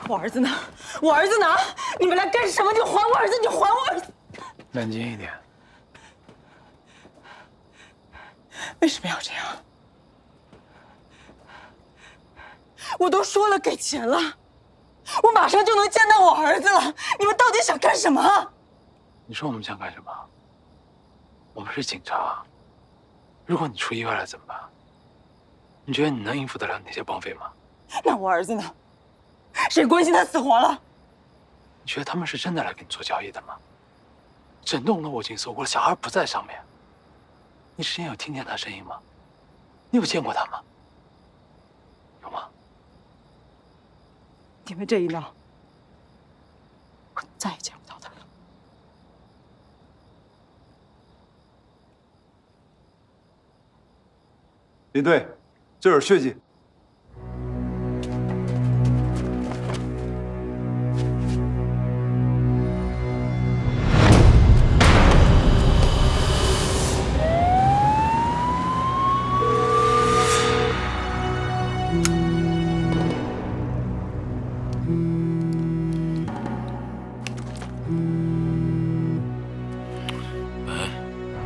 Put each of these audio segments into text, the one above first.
我儿子呢？我儿子呢？你们来干什么？你还我儿子！你还我儿子！冷静一点。为什么要这样？我都说了给钱了，我马上就能见到我儿子了。你们到底想干什么？你说我们想干什么？我们是警察，如果你出意外了怎么办？你觉得你能应付得了那些绑匪吗？那我儿子呢？谁关心他死活了？你觉得他们是真的来跟你做交易的吗？整栋楼我已经搜过了，小孩不在上面。你之前有听见他声音吗？你有见过他吗？有吗？你们这一闹，我再也见不到他了。林队，这有血迹。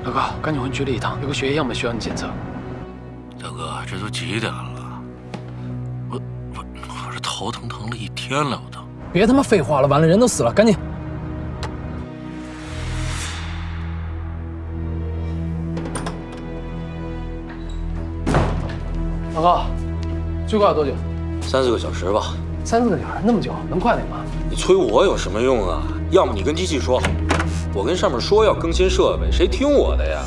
老高，赶紧回局里一趟，有个血液样本需要你检测。大哥，这都几点了？我这头疼了一天了，我都。别他妈废话了，完了人都死了，赶紧！老高，最快要多久3、4个小时吧。3、4个小时，那么久，能快点吗？你催我有什么用啊？要么你跟机器说，我跟上面说要更新设备，谁听我的呀？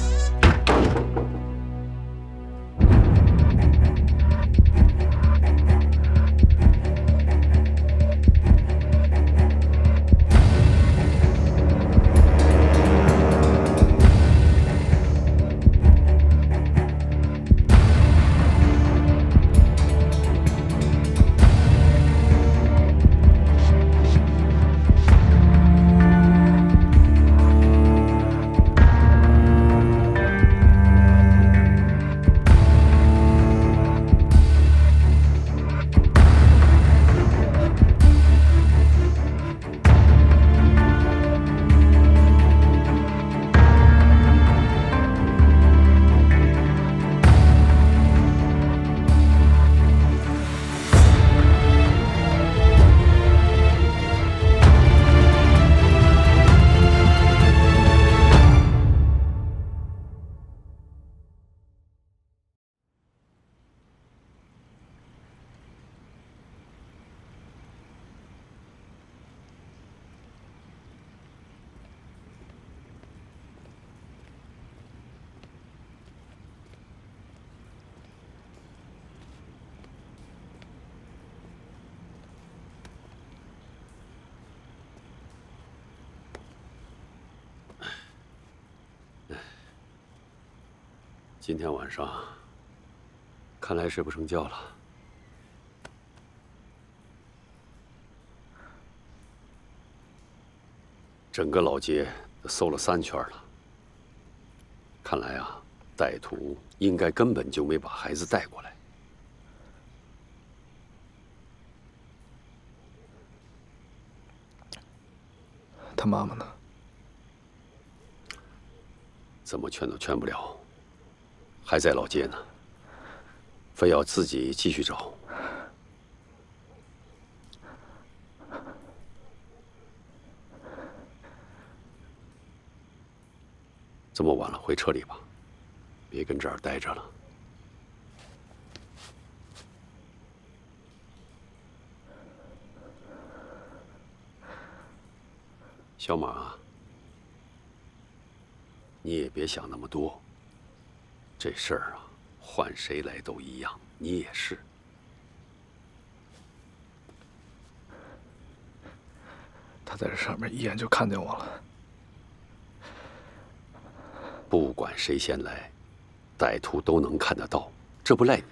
今天晚上，看来睡不成觉了。整个老街都搜了3圈了，看来啊，歹徒应该根本就没把孩子带过来。他妈妈呢？怎么劝都劝不了。还在老街呢，非要自己继续找。这么晚了，回车里吧，别跟这儿待着了。小马，你也别想那么多。这事儿啊，换谁来都一样，你也是。他在这上面一眼就看见我了。不管谁先来，歹徒都能看得到，这不赖你。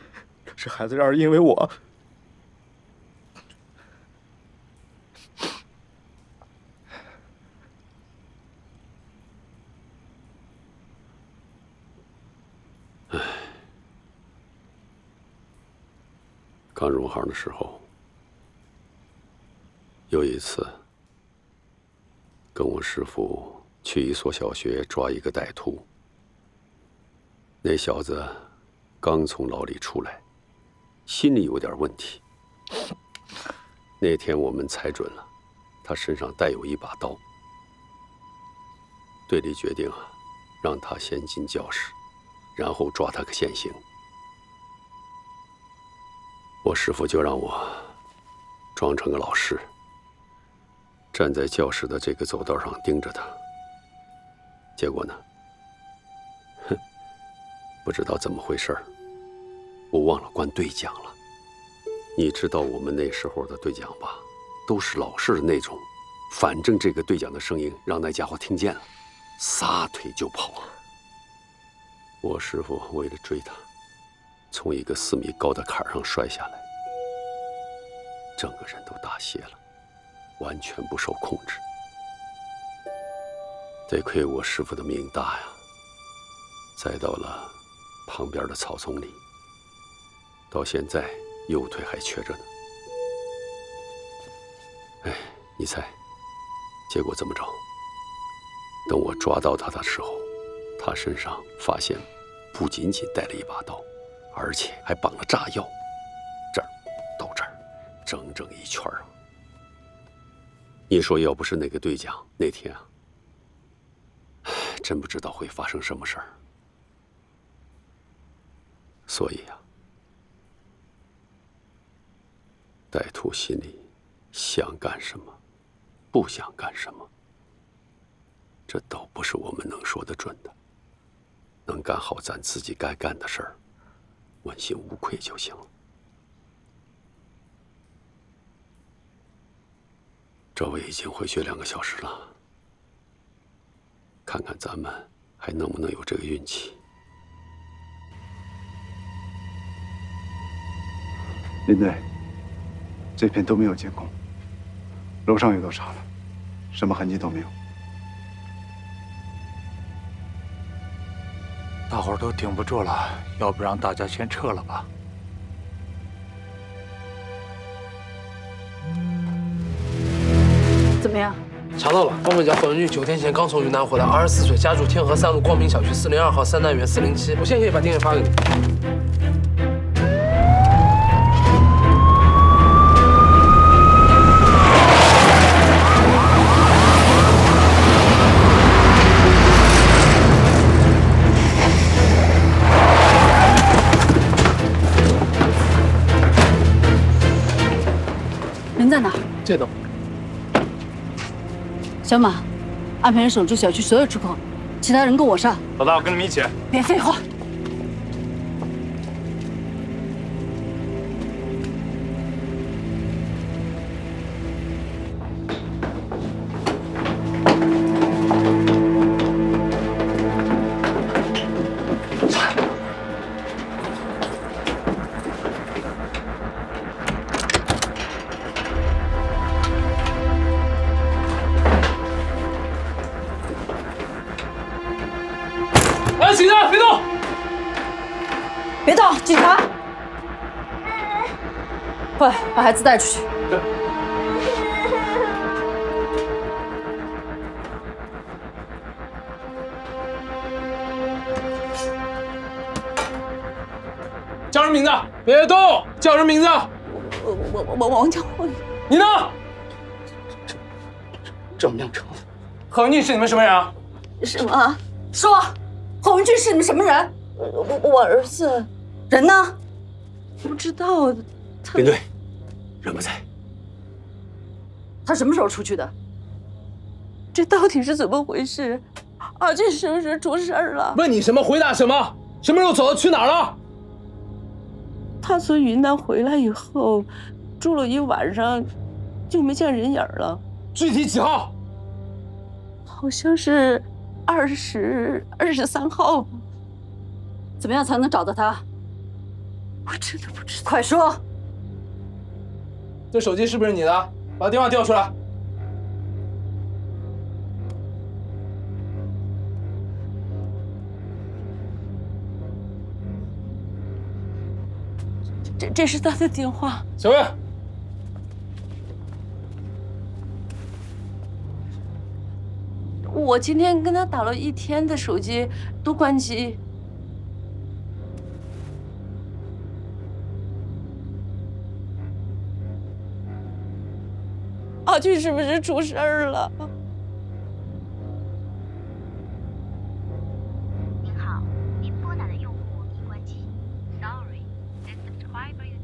可是孩子要是因为我……刚入行的时候，有一次，跟我师父去一所小学抓一个歹徒。那小子刚从牢里出来，心里有点问题。那天我们猜准了，他身上带有一把刀。队里决定让他先进教室，然后抓他个现行。我师父就让我装成个老师，站在教室的这个走道上盯着他。结果呢，不知道怎么回事，我忘了关对讲了。你知道我们那时候的对讲吧，都是老式的那种，反正这个对讲的声音让那家伙听见了，撒腿就跑。我师父为了追他，从一个4米高的坎上摔下来，整个人都大血了，完全不受控制。得亏我师父的命大呀，栽到了旁边的草丛里，到现在右腿还瘸着呢。哎，你猜，结果怎么着？等我抓到他的时候，他身上发现不仅仅带了一把刀，而且还绑了炸药，这儿到这儿，整整一圈啊！你说要不是那个对讲那天啊，真不知道会发生什么事儿。所以啊，歹徒心里想干什么，不想干什么，这都不是我们能说得准的。能干好咱自己该干的事儿，问心无愧就行了。赵伟已经回去2个小时了，看看咱们还能不能有这个运气。林队，这片都没有监控，楼上也都查了，什么痕迹都没有。大伙儿都顶不住了，要不让大家先撤了吧？怎么样？查到了，方伟家黄文俊9天前刚从云南回来，24岁，家住天河3路光明小区402号3单元407。我现在可以把电话发给你。人在哪？这栋。小马，安排人守住小区所有出口，其他人跟我上。老大，我跟你们一起。别废话。警察，别动！别动，警察！快把孩子带出去。叫人名字，别动！叫人名字。王家辉。你呢？郑明成。何文俊是你们什么人啊？什么？说，何文俊是你们什么人？我儿子。人呢？不知道。林队，人不在。他什么时候出去的？这到底是怎么回事？阿俊是不是出事了？问你什么回答什么。什么时候走的？去哪儿了？他从云南回来以后，住了一晚上，就没见人影了。具体几号？好像是23号。怎么样才能找到他？我真的不知道。快说！这手机是不是你的？把电话调出来。这是他的电话。小魏，我今天跟他打了一天的手机都关机。阿俊是不是出事儿了？您好，您拨打的用户已关机。Sorry, the subscriber you。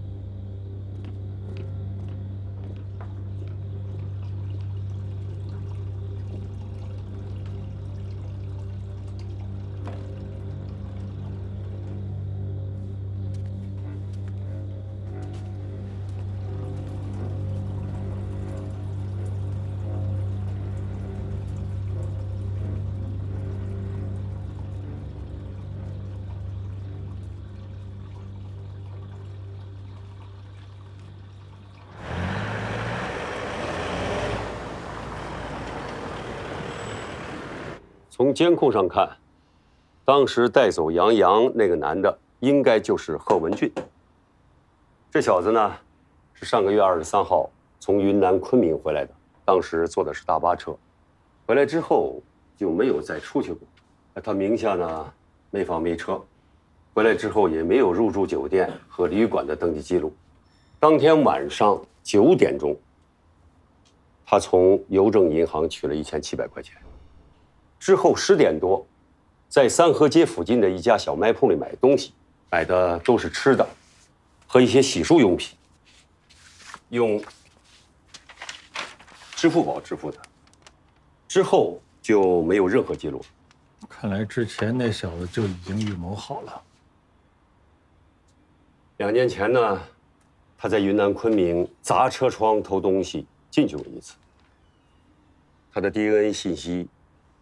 从监控上看，当时带走杨洋那个男的应该就是贺文俊。这小子呢，是上个月23号从云南昆明回来的，当时坐的是大巴车，回来之后就没有再出去过。他名下呢没房没车，回来之后也没有入住酒店和旅馆的登记记录。当天晚上9点钟，他从邮政银行取了1700块钱。之后10点多，在三河街附近的一家小卖铺里买东西，买的都是吃的和一些洗漱用品，用支付宝支付的。之后就没有任何记录。看来之前那小子就已经预谋好了。2年前呢，他在云南昆明砸车窗偷东西进去过一次。他的 DNA 信息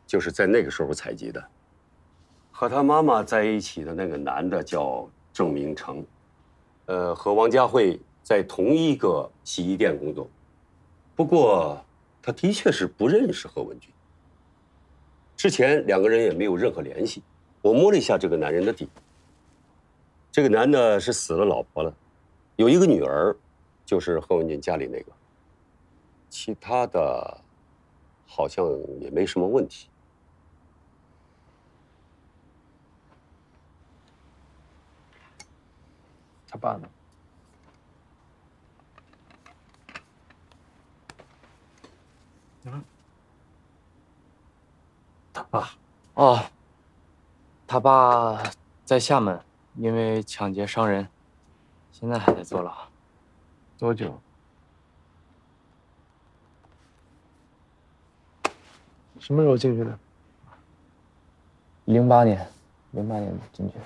就是在那个时候采集的。和他妈妈在一起的那个男的叫郑明成，和王佳慧在同一个洗衣店工作。不过他的确是不认识贺文俊，之前2个人也没有任何联系。我摸了一下这个男人的底，这个男的是死了老婆了，有一个女儿，就是贺文俊家里那个，其他的好像也没什么问题。他爸呢？他爸哦，他爸在厦门，因为抢劫伤人，现在还在坐牢。多久？什么时候进去的08年进去的。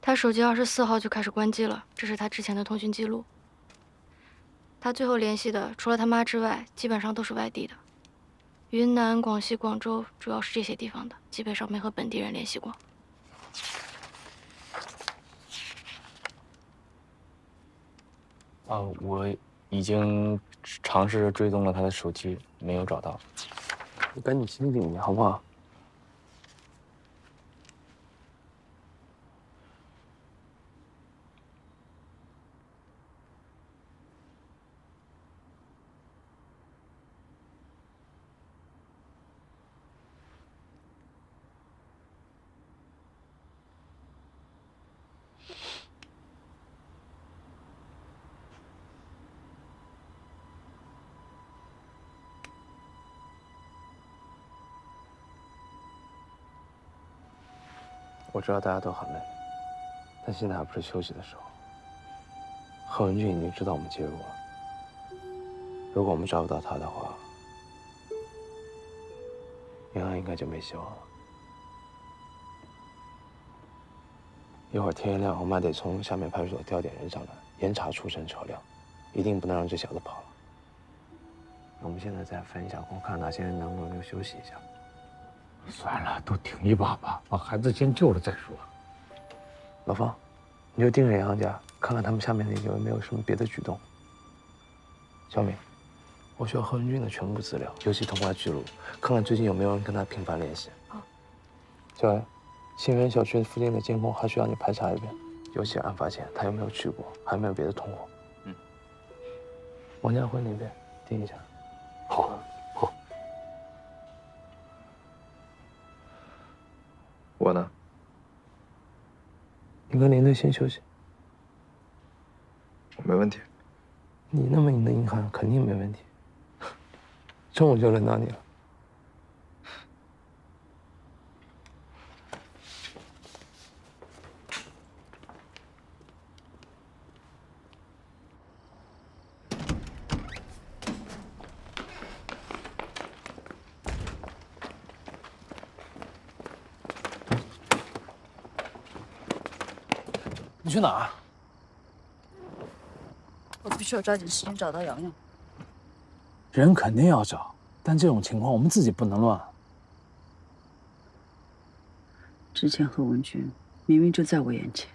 他手机24号就开始关机了，这是他之前的通讯记录。他最后联系的除了他妈之外，基本上都是外地的，云南、广西、广州，主要是这些地方的，基本上没和本地人联系过。我已经尝试着追踪了他的手机，没有找到。你赶紧清醒一点，好不好？我知道大家都很累，但现在还不是休息的时候。贺文俊已经知道我们介入了，如果我们找不到他的话，杨洋应该就没希望了。一会儿天一亮，我们还得从下面派出所调点人上来，严查出城车辆，一定不能让这小子跑了。我们现在再分一下工，看哪些人能轮流休息一下。算了，都挺一把吧，把孩子先救了再说。老方，你就盯着杨洋家，看看他们下面有没有什么别的举动。小敏，我需要贺文俊的全部资料，尤其通话记录，看看最近有没有人跟他频繁联系。好。小恩，新源小区附近的监控还需要你排查一遍，尤其案发前他有没有去过，还有没有别的同伙。王家辉那边听一下。好，好。我呢？你跟林队先休息。我没问题。你那么硬的硬汉，肯定没问题。中午就轮到你了。你去哪儿？我必须要抓紧时间找到洋洋。人肯定要找，但这种情况我们自己不能乱。之前和文君明明就在我眼前。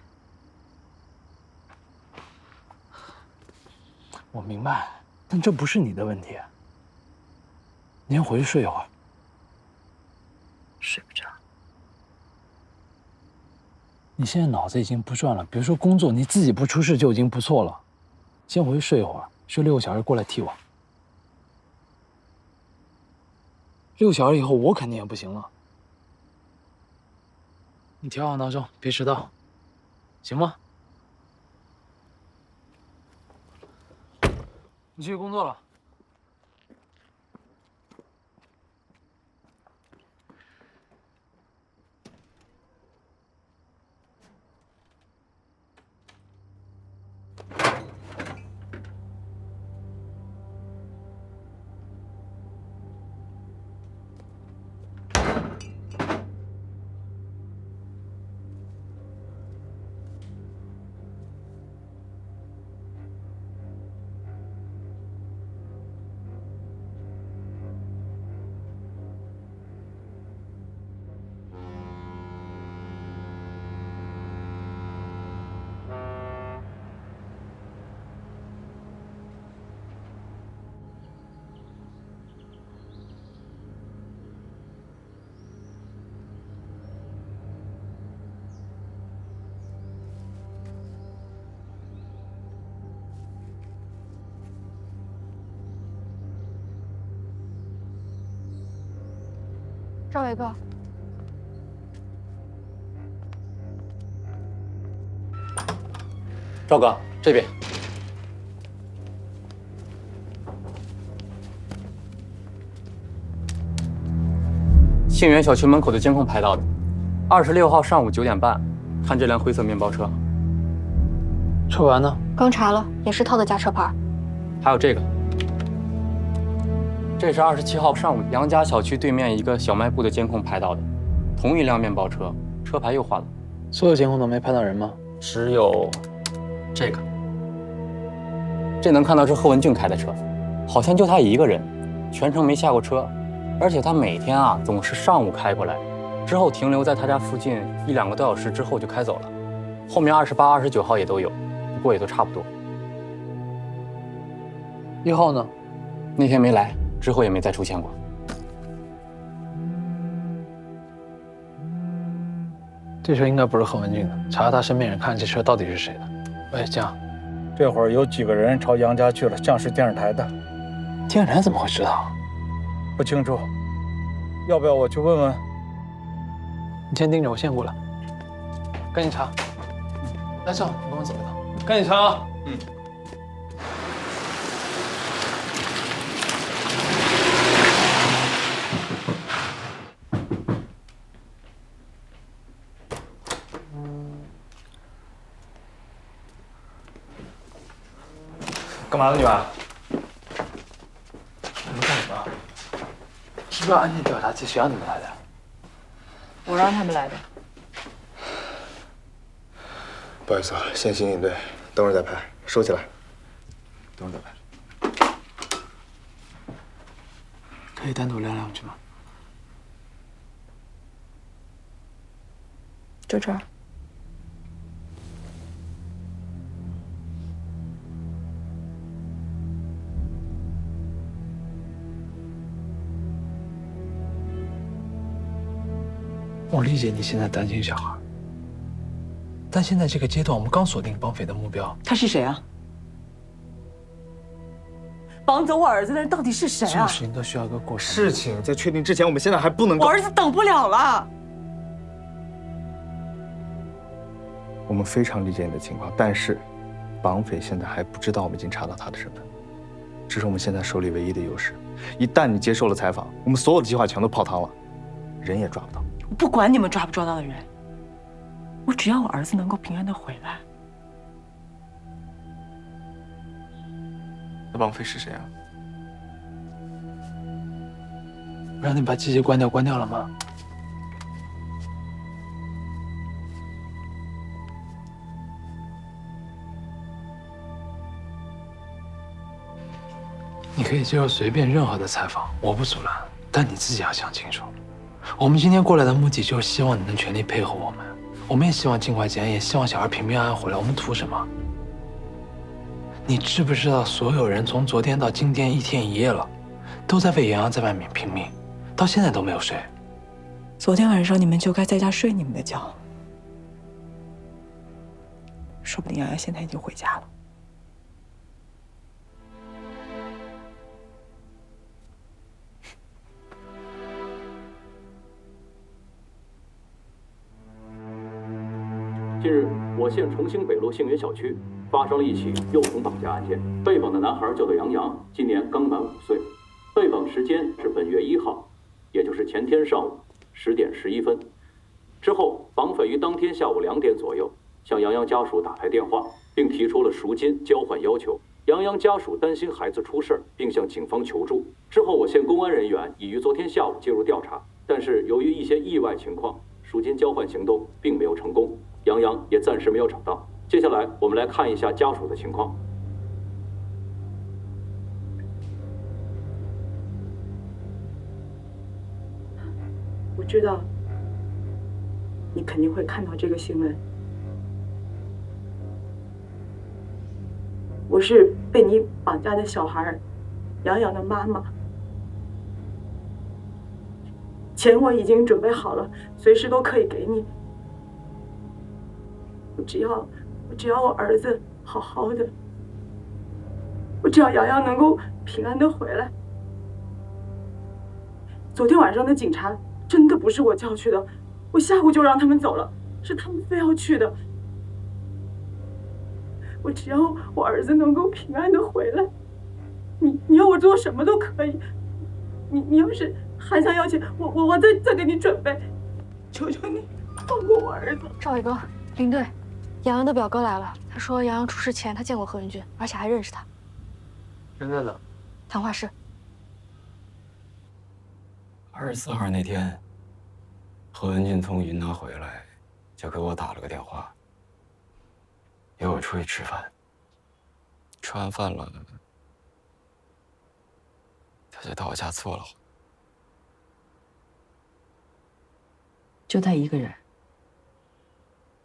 我明白，但这不是你的问题。你先回去睡一会儿。睡不着。你现在脑子已经不转了，比如说工作，你自己不出事就已经不错了。先回去睡一会儿，睡6个小时过来替我。6个小时以后我肯定也不行了。你调好闹钟，别迟到，行吗？你继续工作了。赵伟哥，赵哥这边。杏园小区门口的监控拍到的，26号上午9点半，看这辆灰色面包车。车牌呢？刚查了，也是套的假车牌。还有这个。这是27号上午杨家小区对面一个小卖部的监控拍到的，同一辆面包车，车牌又换了。所有监控都没拍到人吗？只有这个，这能看到是贺文俊开的车，好像就他一个人，全程没下过车，而且他每天总是上午开过来，之后停留在他家附近1、2个多小时之后就开走了。后面28、29号也都有，不过也都差不多。1号呢？那天没来。之后也没再出现过。这车应该不是贺文俊的，查查他身边人，看这车到底是谁的。喂，江，这会儿有几个人朝杨家去了，像是电视台的。电视台怎么会知道？不清楚，要不要我去问问？你先盯着，我先过来。赶紧查。来，赵，你跟我走一趟。赶紧查啊！嗯。干嘛呢，你们？你们干什么？是不是要案件调查？谁让你们来的？我让他们来的。不好意思啊，先行应对，等会儿再拍，收起来。等会儿再拍。可以单独聊两句吗？就这儿。我理解你现在担心小孩，但现在这个阶段，我们刚锁定绑匪的目标。他是谁啊？绑走我儿子的人到底是谁啊？这种事情都需要一个过程。事情在确定之前，我们现在还不能够。我儿子等不了了。我们非常理解你的情况，但是，绑匪现在还不知道我们已经查到他的身份，这是我们现在手里唯一的优势。一旦你接受了采访，我们所有的计划全都泡汤了，人也抓不到。我不管你们抓不抓到的人，我只要我儿子能够平安的回来。那绑匪是谁啊？让你把机器关掉了吗？你可以接受随便任何的采访，我不阻拦，但你自己要想清楚。我们今天过来的目的就是希望你能全力配合我们，我们也希望尽快检验，也希望小孩平平安安回来。我们图什么？你知不知道，所有人从昨天到今天1天1夜了，都在为洋洋在外面拼命，到现在都没有睡。昨天晚上你们就该在家睡你们的觉，说不定洋洋现在已经回家了。近日，我县重兴北路杏园小区发生了一起幼童绑架案件，被绑的男孩叫做杨洋，今年刚满5岁，被绑时间是本月1号，也就是前天上午10点11分。之后，绑匪于当天下午2点左右向杨洋家属打来电话，并提出了赎金交换要求。杨洋家属担心孩子出事，并向警方求助。之后，我县公安人员已于昨天下午介入调查，但是由于一些意外情况，赎金交换行动并没有成功。杨洋也暂时没有找到。接下来，我们来看一下家属的情况。我知道，你肯定会看到这个新闻。我是被你绑架的小孩，杨洋的妈妈。钱我已经准备好了，随时都可以给你。我只要我儿子好好的，我只要洋洋能够平安的回来。昨天晚上的警察真的不是我叫去的，我下午就让他们走了，是他们非要去的。我只要我儿子能够平安的回来，你要我做什么都可以。你要是还想要钱，我再给你准备。求求你放过我儿子。赵伟哥，领队。杨洋的表哥来了，他说杨洋出事前他见过何文俊，而且还认识他。人在哪？谈话室。24号那天，何文俊从云南回来，就给我打了个电话，约我出去吃饭。吃完饭了，他就到我家坐了会。就他一个人？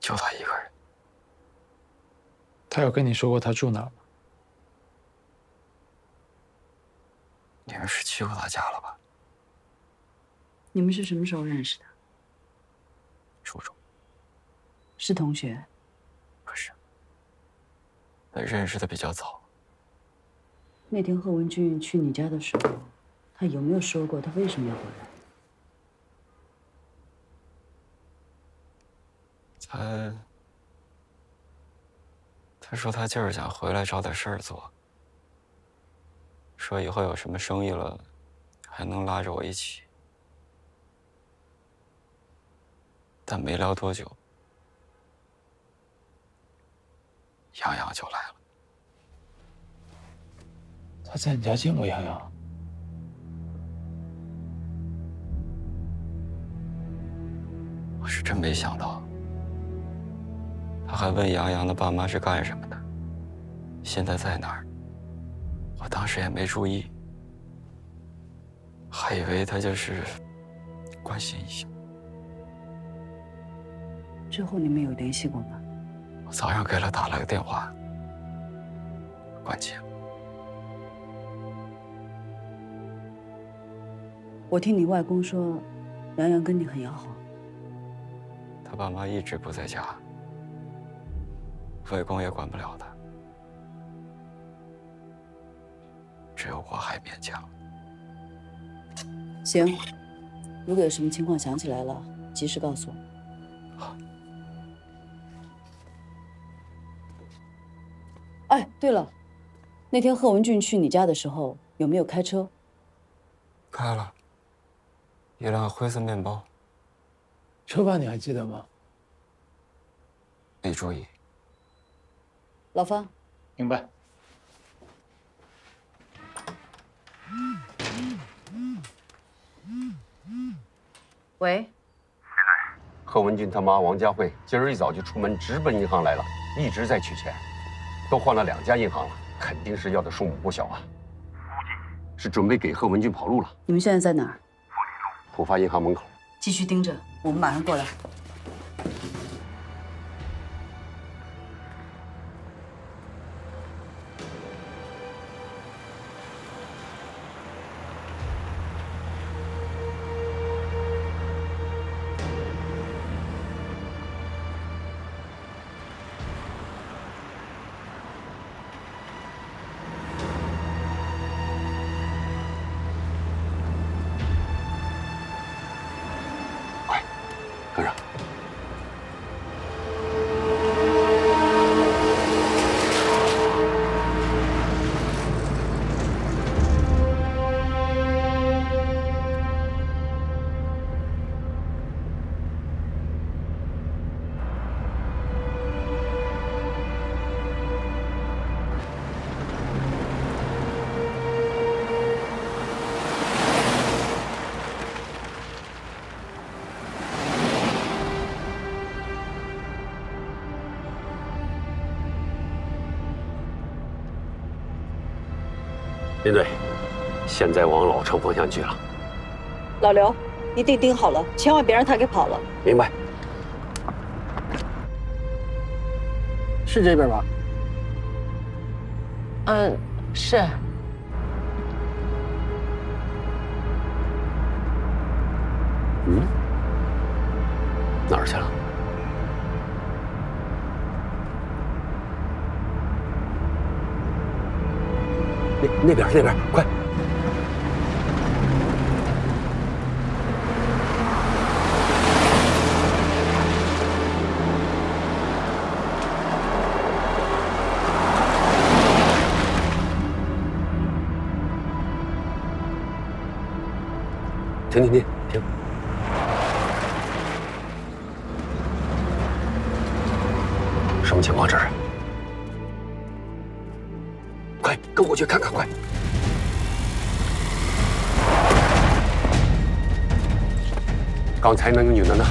就他一个人。他有跟你说过他住哪儿吗？你们是去过他家了吧？你们是什么时候认识的？初中。是同学？不是。但认识的比较早。那天贺文俊去你家的时候，他有没有说过他为什么要回来？他说他就是想回来找点事儿做，说以后有什么生意了，还能拉着我一起。但没聊多久，洋洋就来了。他在你家见过洋洋？我是真没想到。他还问杨洋的爸妈是干什么的，现在在哪儿。我当时也没注意，还以为他就是关心一下。之后你们有联系过吗？我早上给他打了个电话，关机了。我听你外公说，杨洋跟你很要好。他爸妈一直不在家。外公也管不了他，只有我还勉强。行，如果有什么情况想起来了，及时告诉我。好。哎，对了，那天贺文俊去你家的时候，有没有开车？开了，一辆灰色面包。车牌你还记得吗？没注意。老方，明白。喂，贺文俊他妈王佳慧今儿一早就出门直奔银行来了，一直在取钱，都换了2家银行了，肯定是要的数目不小啊。是准备给贺文俊跑路了。你们现在在哪儿？浦发银行门口。继续盯着，我们马上过来。跟上。林队，现在往老城方向去了。老刘，一定盯好了，千万别让他给跑了。明白。是这边吧？嗯，是。嗯？哪儿去了？那边，快！停！什么情况？这是？快，跟我去看看！快！刚才那个女的呢？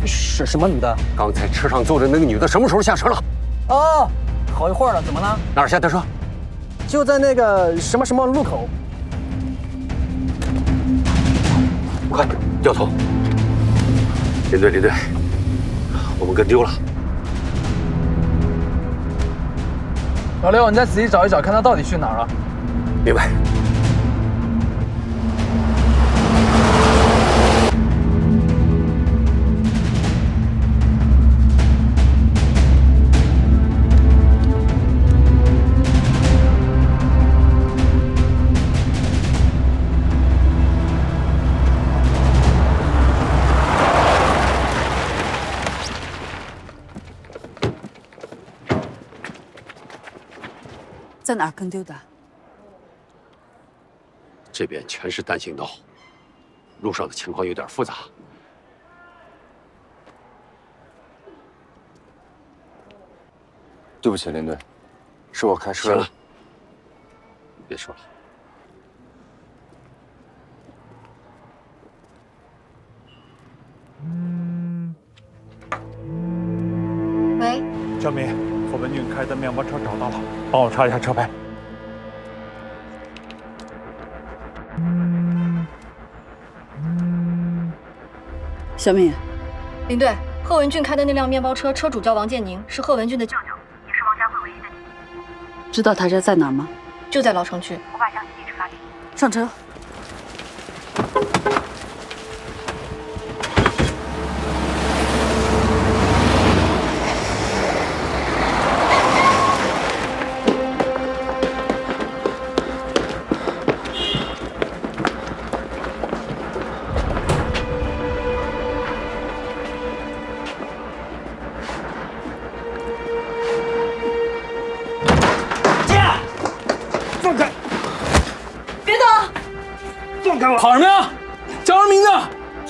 是什么女的？刚才车上坐着那个女的什么时候下车了？哦，好一会儿了，怎么了？哪儿下的车？就在那个什么路口。快，掉头！林队，我们跟丢了。老刘，你再仔细找一找，看他到底去哪儿了。明白。在哪儿跟丢的？这边全是单行道，路上的情况有点复杂。对不起，林队，是我开车。行了，别说了。喂，小敏，贺文俊开的面包车找到了，帮我查一下车牌。小敏，林队，贺文俊开的那辆面包车车主叫王建宁，是贺文俊的舅舅，也是王家慧唯一的弟弟。知道他家在哪儿吗？就在老城区。我把详细地址发给你。上车。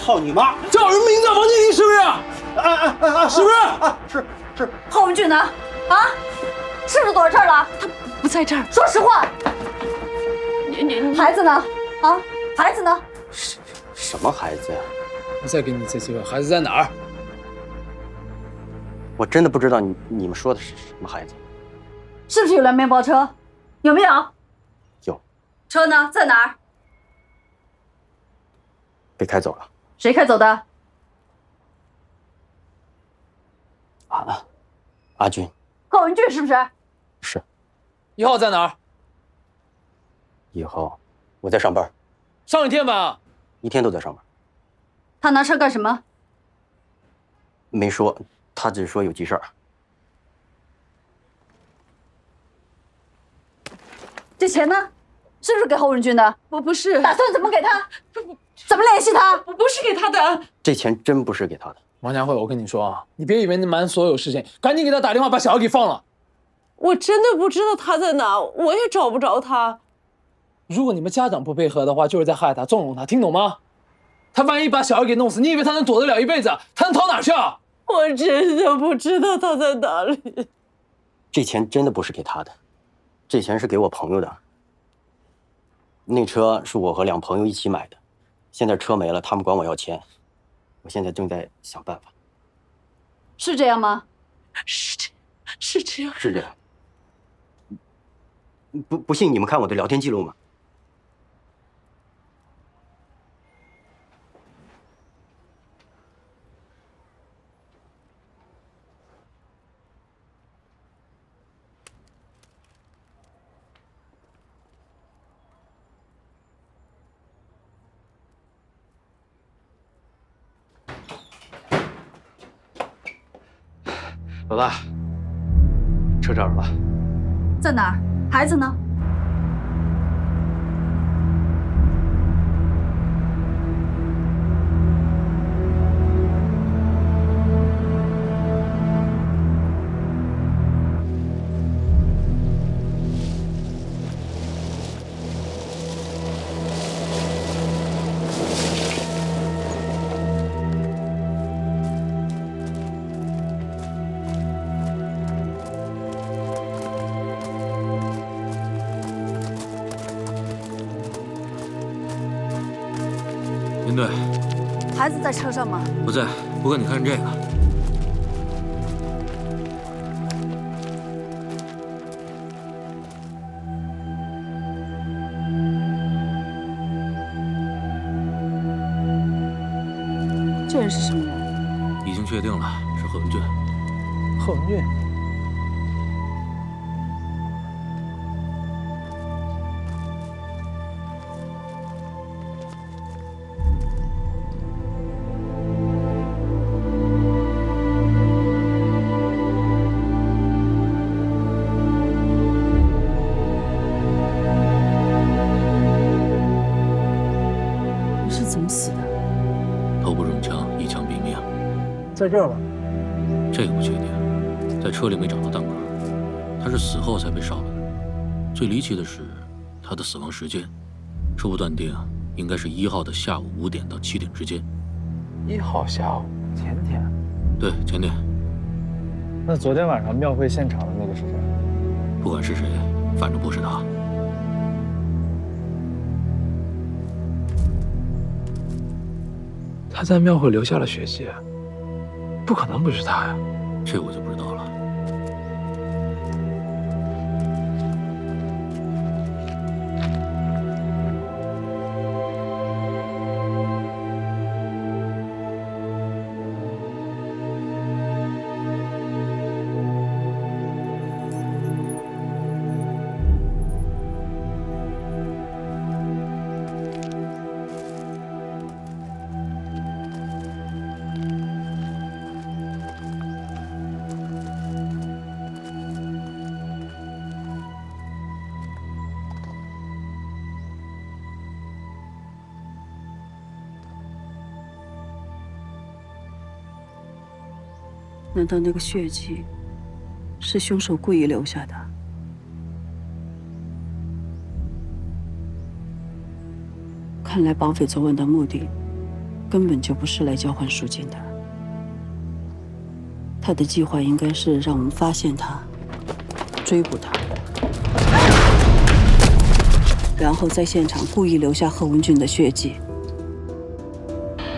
操你妈！叫人名在房间里是不是？是不是？是。郝文俊呢？啊？是不是躲这儿了？他不在这儿。说实话。孩子呢？啊？孩子呢？什么孩子呀？我再给你一次机会，孩子在哪儿？我真的不知道你们说的是什么孩子。是不是有辆面包车？有没有？有。车呢？在哪儿？被开走了。谁开走的？阿军。郝文俊是不是？是。1号在哪儿1号，我在上班。上一天吧。一天都在上班。他拿车干什么？没说，他只说有急事儿。这钱呢？是不是给郝文俊的？不是。打算怎么给他？怎么联系他？不是给他的。这钱真不是给他的。王佳慧，我跟你说啊，你别以为你瞒所有事情，赶紧给他打电话把小孩给放了。我真的不知道他在哪，我也找不着他。如果你们家长不配合的话，就是在害他、纵容他，听懂吗？他万一把小孩给弄死，你以为他能躲得了一辈子？他能逃哪去啊？我真的不知道他在哪里。这钱真的不是给他的，这钱是给我朋友的。那车是我和2朋友一起买的，现在车没了，他们管我要钱，我现在正在想办法。是这样吗？是这样。是这样。不信你们看我的聊天记录吗？老大，车找着了。在哪儿？孩子呢？林队，孩子在车上吗？不在。不过你看这个，这人是什么人？已经确定了，是何文俊。何文俊。在这儿吧？这个不确定，在车里没找到弹壳，他是死后才被烧了的。最离奇的是，他的死亡时间，初步断定应该是1号的下午5点到7点之间。1号下午，前天？对，前天。那昨天晚上庙会现场的那个是谁？不管是谁，反正不是他。他在庙会留下了血迹。不可能不是他呀，这我就不知道了。难道那个血迹是凶手故意留下的？看来绑匪昨晚的目的根本就不是来交换赎金的。他的计划应该是让我们发现他，追捕他，然后在现场故意留下贺文俊的血迹，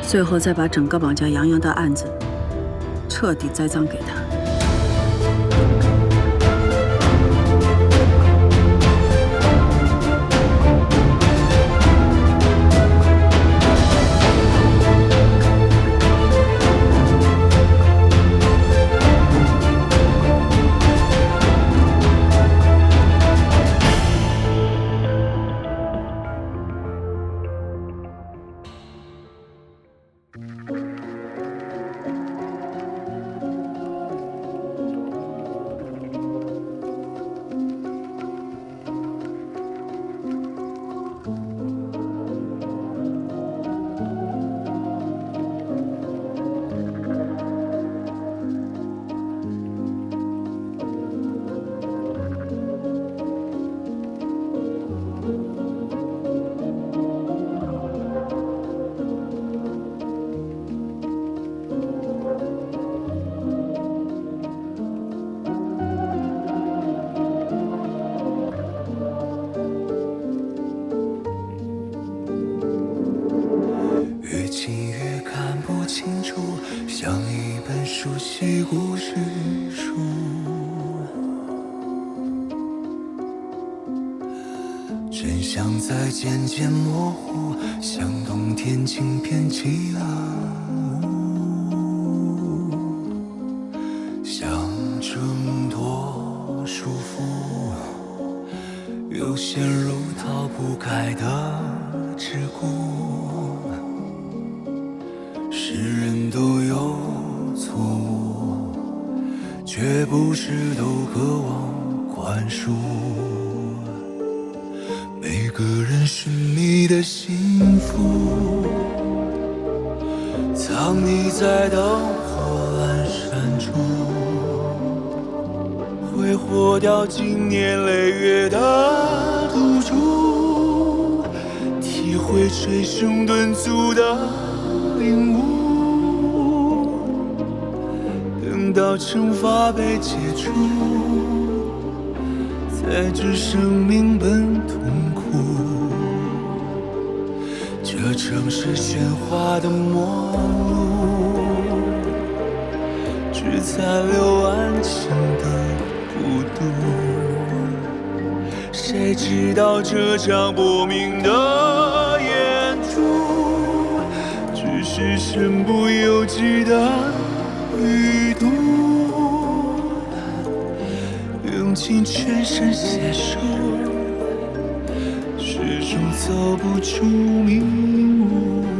最后再把整个绑架杨洋的案子彻底栽赃给他。像一本熟悉故事书，真相在渐渐模糊，像冬天镜片起了雾，想挣脱束缚，又陷入逃不开的桎梏。是人都有错误，却不是都渴望宽恕。每个人寻觅的幸福，藏匿在灯火阑珊处，挥霍掉经年累月的赌注，体会捶胸顿足的领悟。等到惩罚被解除，才知生命本痛苦。这城市喧哗的陌路，只残留安静的孤独。谁知道这场薄命的演出，只是身不由己的旅途，用尽全身解数，始终走不出迷雾。